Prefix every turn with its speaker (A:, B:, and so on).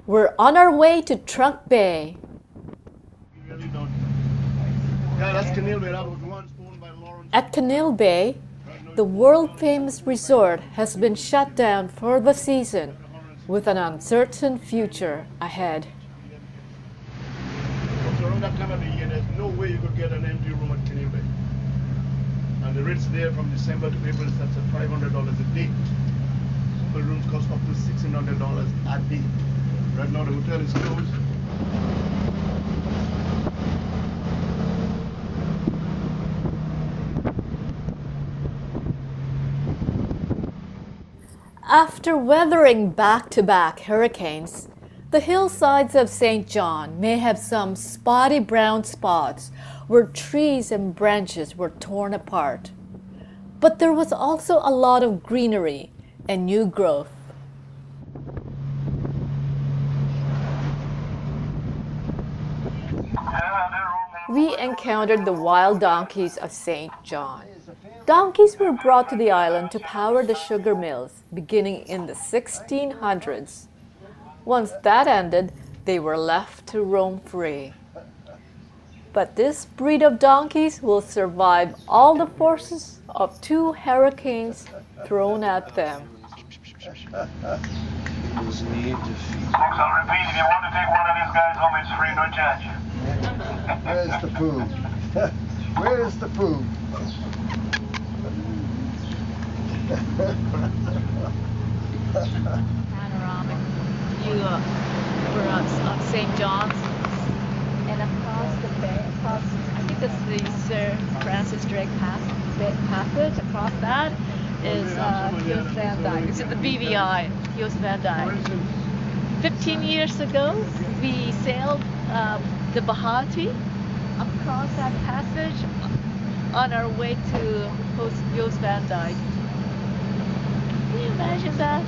A: We're on our way to Trunk Bay.
B: You really don't. Yeah, that's Caneel Bay. That was once owned by Lawrence.
A: At Caneel Bay, the world-famous resort has been shut down for the season, with an uncertain future ahead.
B: So around that time of the year, there's no way you could get an empty room at Caneel Bay. And the rates there from December to April starts at $500 a day. The rooms cost up to $1,600 a day. Right now the hotel is closed.
A: After weathering back-to-back hurricanes, the hillsides of St. John may have some spotty brown spots where trees and branches were torn apart. But there was also a lot of greenery and new growth. We encountered the wild donkeys of St. John. Donkeys were brought to the island to power the sugar mills beginning in the 1600s. Once that ended, they were left to roam free. But this breed of donkeys will survive all the forces of 2 hurricanes thrown at them.
C: People's need to feed.
D: Folks, I'll repeat, if you want to take one of these guys home, it's free, no charge.
C: Where's the food? Where's the food?
A: Panoramic view of St. John's, and across the bay, I think that's the Sir Francis Drake Passage. Across that is Hills Van Dyke. It's at the BVI, Hills Van Dyke. 15 years ago, we sailed the Bahati across that passage on our way to Hills Van Dyke. Can you imagine that?